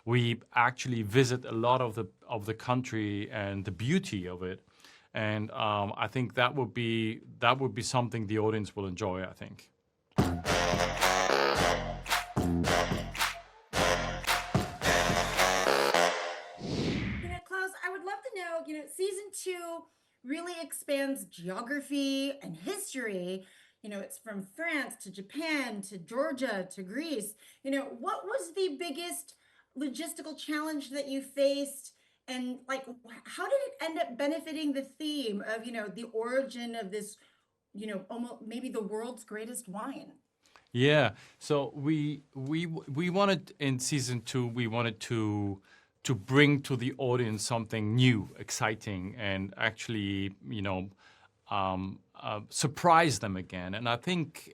we actually visit a lot of the country and the beauty of it. And I think that would be something the audience will enjoy, I think. Klaus, I would love to know, season 2 really expands geography and history. It's from France to Japan to Georgia to Greece. What was the biggest logistical challenge that you faced? And like, how did it end up benefiting the theme of, the origin of this, almost maybe the world's greatest wine? Yeah. So we wanted in season 2 we wanted to bring to the audience something new, exciting, and actually surprise them again. And I think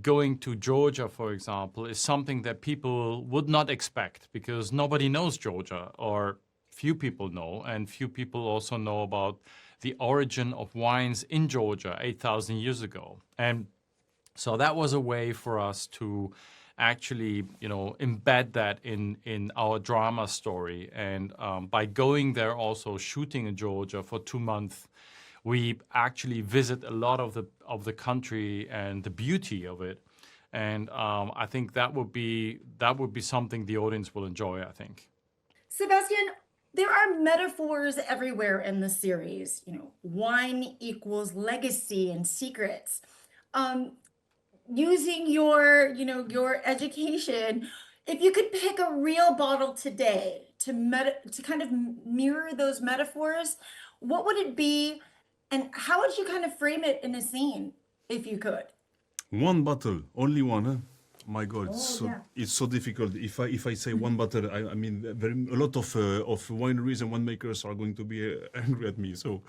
going to Georgia, for example, is something that people would not expect because nobody knows Georgia, or few people know, and few people also know about the origin of wines in Georgia 8,000 years ago. And so that was a way for us to actually, embed that in our drama story. And by going there, also shooting in Georgia for 2 months, we actually visit a lot of the country and the beauty of it. And I think that would be something the audience will enjoy, I think. Sébastien, there are metaphors everywhere in the series. Wine equals legacy and secrets. Using your education, if you could pick a real bottle today to kind of mirror those metaphors, what would it be, and how would you kind of frame it in a scene, if you could? One bottle, only one, huh? My God, Yeah. it's so difficult. If I say one bottle, I mean a lot of wineries and winemakers are going to be angry at me. So,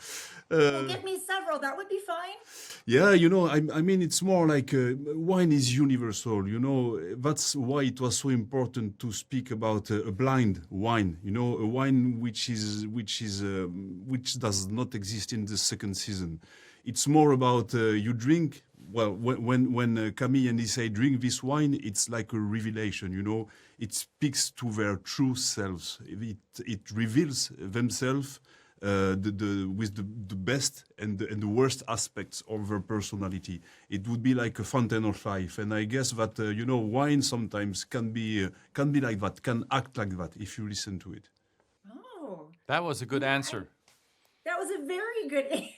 Well, give me several. That would be fine. yeah, I mean, it's more like wine is universal. That's why it was so important to speak about a blind wine. A wine which does not exist in the second season. It's more about you drink. Well, when Camille and Issei drink this wine, it's like a revelation. It speaks to their true selves. It reveals themselves with the best and the worst aspects of their personality. It would be like a fountain of life, and I guess that wine sometimes can be like that, can act like that if you listen to it. Oh, That was a good answer. that was a very good answer.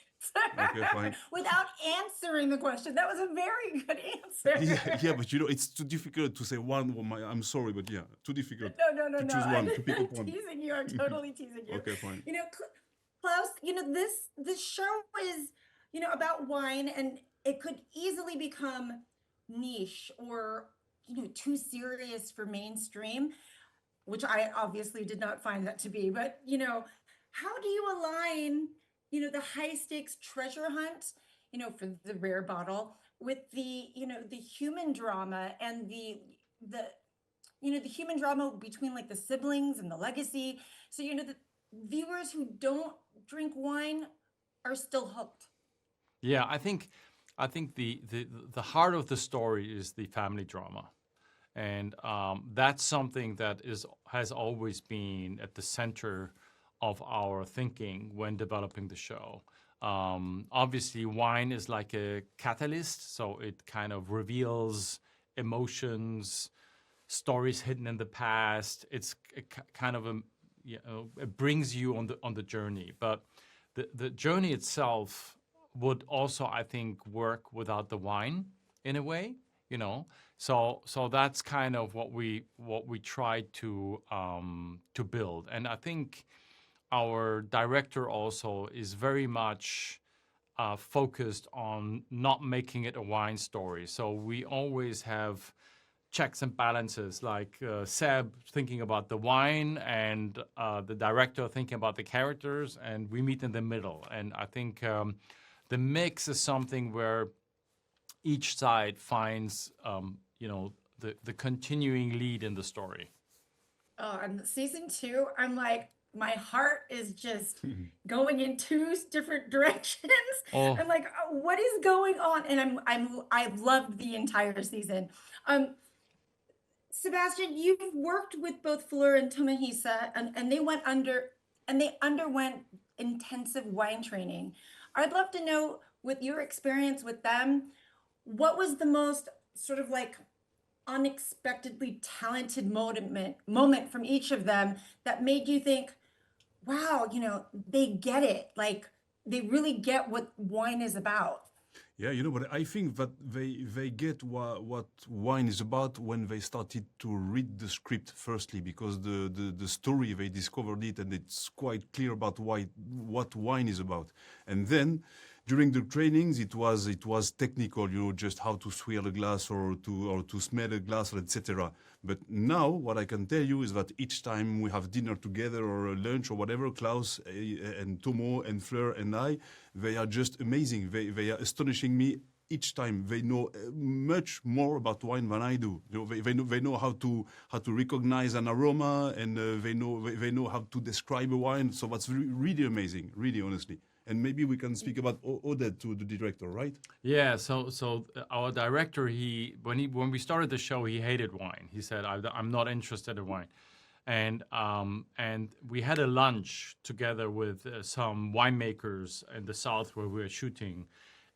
Okay, fine. Without answering the question, that was a very good answer. Yeah, but it's too difficult to say one. I'm sorry, but yeah, too difficult No, to no. choose one, to pick I'm up one. teasing you. I'm totally teasing you. Okay, fine. Klaus, this show is, about wine, and it could easily become niche or, too serious for mainstream, which I obviously did not find that to be. But, how do you align, the high stakes treasure hunt, for the rare bottle with the human drama and the human drama between like the siblings and the legacy. So, the viewers who don't drink wine are still hooked. Yeah, I think the heart of the story is the family drama, and that's something that has always been at the center of our thinking when developing the show. Obviously, wine is like a catalyst, so it kind of reveals emotions, stories hidden in the past. It's kind of it brings you on the journey, but the journey itself would also, I think, work without the wine in a way, So that's kind of what we tried to build, and I think our director also is very much focused on not making it a wine story. So we always have checks and balances, like Seb thinking about the wine and the director thinking about the characters, and we meet in the middle. And I think the mix is something where each side finds, the continuing lead in the story. Oh, and season 2, I'm like, my heart is just going in two different directions. Oh, I'm like, what is going on? And I've loved the entire season. Sebastian, you've worked with both Fleur and Tomohisa, and they underwent intensive wine training. I'd love to know, with your experience with them, what was the most sort of like unexpectedly talented moment from each of them that made you think, wow, they get it. Like they really get what wine is about. Yeah, but I think that they get what wine is about when they started to read the script firstly, because the story, they discovered it, and it's quite clear about what wine is about. And then during the trainings, it was technical, just how to swirl a glass or to smell a glass, etc. But now, what I can tell you is that each time we have dinner together or lunch or whatever, Klaus and Tomo and Fleur and I, they are just amazing. They are astonishing me each time. They know much more about wine than I do. They know how to recognize an aroma, and they know how to describe a wine. So that's really amazing, really, honestly. And maybe we can speak about Oded to the director, right? Yeah, so our director, when we started the show, he hated wine. He said, "I'm not interested in wine," and we had a lunch together with some winemakers in the south where we were shooting,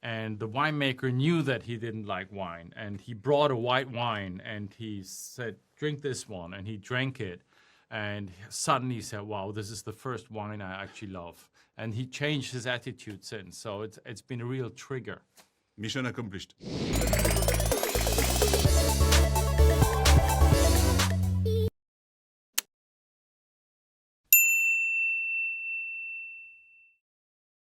and the winemaker knew that he didn't like wine, and he brought a white wine, and he said, "Drink this one," and he drank it, and suddenly he said, "Wow, this is the first wine I actually love." And he changed his attitude since. So it's been a real trigger. Mission accomplished.